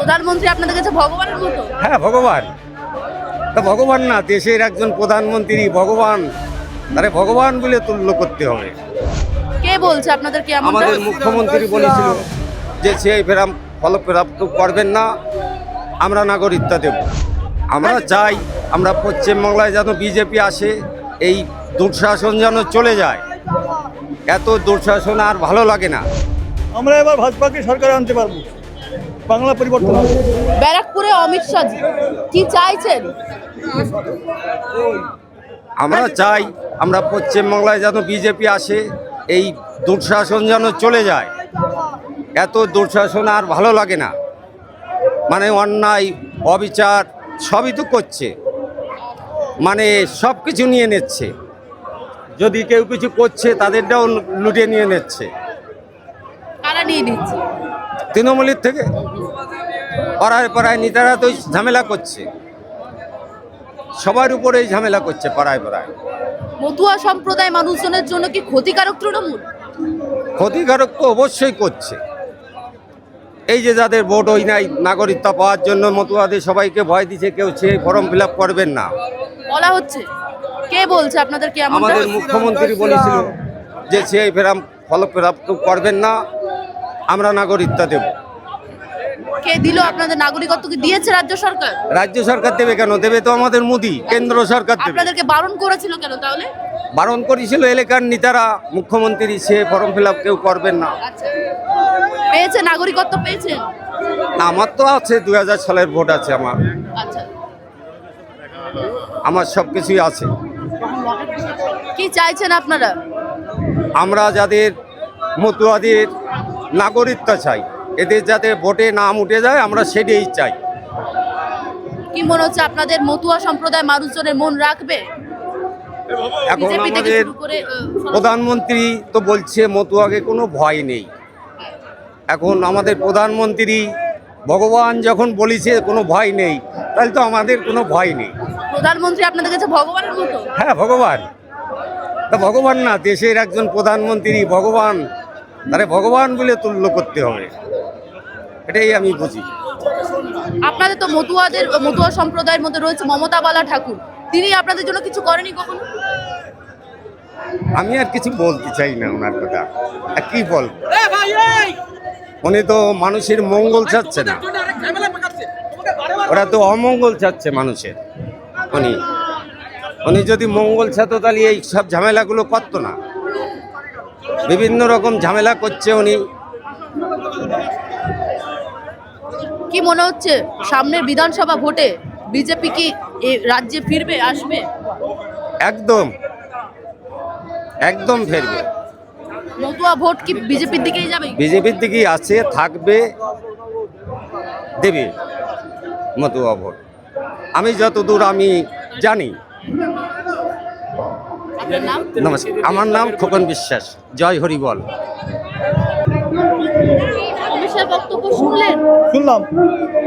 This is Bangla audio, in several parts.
প্রধানমন্ত্রী আপনাদের কাছে ভগবানের মতো? হ্যাঁ, ভগবান। তা ভগবান না, দেশের একজন প্রধানমন্ত্রী ভগবান, তারে ভগবান বলে তুল্য করতে হবে। কে বলছে আপনাদেরকে এমনটা? আমাদের মুখ্যমন্ত্রী বলেছিল যে সেই ফেরাম ফলপ্রাপ্ত করবেন না, আমরা নাগরিকতা দেব। আমরা চাই আমরা পশ্চিমবাংলায় যেন বিজেপি আসে, এই দুঃশাসন যেন চলে যায়। এত দুঃশাসন আর ভালো লাগে না। আমরা এবার ভাজপাকে সরকারে আনতে পারবো, বাংলা পরিবর্তন হবে। ব্যারাকপুরে অমিত শাহ কি চাইছেন? আমরা চাই আমরা পশ্চিমবাংলায় যেন বিজেপি আসে, এই দুঃশাসন যেন চলে যায়। এত দুঃশাসন আর ভালো লাগে না। মানে অন্যায় অবিচার সবই তো করছে, মানে সব কিছু নিয়ে নিচ্ছে। যদি কেউ কিছু করছে তাদেরটাও লুটে নিয়ে নিচ্ছে। কারা নিয়ে নিচ্ছে? তৃণমূলের থেকে পাড়ায় পাড়ায় নেতারা তো ঝামেলা করছে, সবার উপরেই ঝামেলা করছে পাড়ায় পাড়ায়। মতুয়া সম্প্রদায় মানুষজনের জন্য কি ক্ষতিকারক তৃণমূল? ক্ষতিকারক তো অবশ্যই করছে। এই যে যাদের ভোট হয় নাই, নাগরিকতা পাওয়ার জন্য মতুয়াদের সবাইকে ভয় দিচ্ছে, কেউ সে ফর্ম ফিল আপ করবেন না। বলা হচ্ছে, কে বলছে আপনাদেরকে এমনটা? আমাদের মুখ্যমন্ত্রী বলেছিল যে সেই ফেরাম ফলপ্রাপ্ত করবেন না, আমরা নাগরিকতা দেব। কে দিল আপনাদের নাগরিকত্ব? কি দিয়েছে রাজ্য সরকার? রাজ্য সরকার দেবে কেন? দেবে তো আমাদের মোদি, কেন্দ্র সরকার দেবে। আপনাদেরকে বারণ করেছিল কেন তাহলে? বারণ করেছিল এলাকার নেতারা, মুখ্যমন্ত্রী সে ফর্ম ফিল আপ কেউ করবেন না। আচ্ছা, পেয়েছে নাগরিকত্ব পেয়েছেন? না, আমার তো আছে, 2000 সালের ভোট আছে আমার, আচ্ছা, আমার সব কিছুই আছে। কি চাইছেন আপনারা? আমরা যাদের মতুয়াদের নাগরিকত্ব চাই, এদের যাতে ভোটে নাম উঠে যায়, আমরা সেটাই চাই। কি মনে হচ্ছে আপনাদের মতুয়া সম্প্রদায় মানুষজনের মন রাখবে? এখন বিজেপি থেকে আমাদের শুরু করে প্রধানমন্ত্রী তো বলছে মতুয়াকে কোনো ভয় নেই। এখন আমাদের প্রধানমন্ত্রী ভগবান যখন বলেছে কোনো ভয় নেই, তাহলে তো আমাদের কোনো ভয় নেই। প্রধানমন্ত্রী আপনাদের কাছে ভগবানের মতো? হ্যাঁ, ভগবান। তা ভগবান না, দেশের একজন প্রধানমন্ত্রী ভগবান, তারে ভগবান বলে তুল্য করতে হবে। এটাই আমি বুঝি। আপনাদের তো মতুয়া সম্প্রদায়ের মধ্যে রয়েছে মমতা বালা ঠাকুর, তিনি আপনাদের জন্য কিছু করেনি কখনো? আমি আর কিছু বলতে চাই না ওনার কথা। আর কি বল, উনি তো মানুষের মঙ্গল চাচ্ছে না, ওরা তো অমঙ্গল চাচ্ছে মানুষের। উনি যদি মঙ্গল চাতো তাহলে এই সব ঝামেলাগুলো করতো না। বিভিন্ন রকম ঝামেলা করছে উনি। কি মনে হচ্ছে সামনের বিধানসভা ভোটে বিজেপি কি এই রাজ্যে ফিরবে, আসবে? একদম একদম ফিরবে। মতুয়া ভোট কি বিজেপির দিকেই যাবে? বিজেপির দিকেই আছে, থাকবে, দেবে মতুয়া ভোট, আমি যতদূর আমি জানি। আপনার নাম? নমস্কার, আমার নাম খোকন বিশ্বাস। জয় হরি বল। অমিতের বক্তব্য শুনলেন? শুনলাম।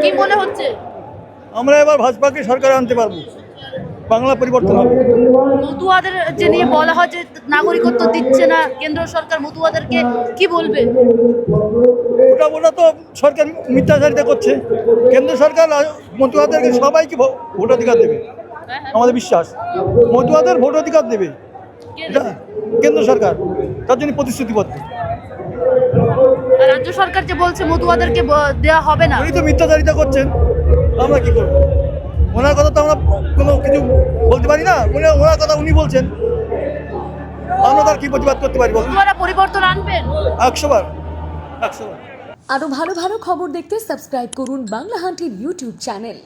কি মনে হচ্ছে? আমরা এবার ভাজপাকে সরকারে আনতে পারবো, বাংলা পরিবর্তন হবে। মতুয়াদের যে নিয়ে বলা হয় যে নাগরিকত্ব দিচ্ছে না কেন্দ্র সরকার, মতুয়াদেরকে কি বলবে? ওটা তো সরকার মিথ্যাচারিতা করছে। কেন্দ্র সরকার মতুয়াদেরকে সবাইকে ভোটাধিকার দেবে, আমাদের বিশ্বাস। মতুয়াদের ভোটাধিকার দেবে এটা কেন্দ্র সরকার, তার জন্য প্রতিশ্রুতিবদ্ধ। আর রাজ্য সরকার যে বলছে মতুয়াদেরকে দেওয়া হবে না। উনি তো মিথ্যাচারিতা করছেন, আমরা কি করবো? ওনার কথা তো আমরা কোনো কিছু বলতে পারি না। ওনার কথা উনি বলছেন, আমরা তার কি প্রতিবাদ করতে পারি? মতুয়ারা পরিবর্তন আনবেন 100 বার। আরো ভালো ভালো খবর দেখতে সাবস্ক্রাইব করুন বাংলা হান্টের ইউটিউব চ্যানেল।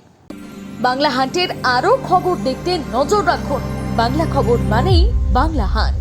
বাংলা হান্টের আরো খবর দেখতে নজর রাখুন। বাংলা খবর মানেই বাংলা হান্ট।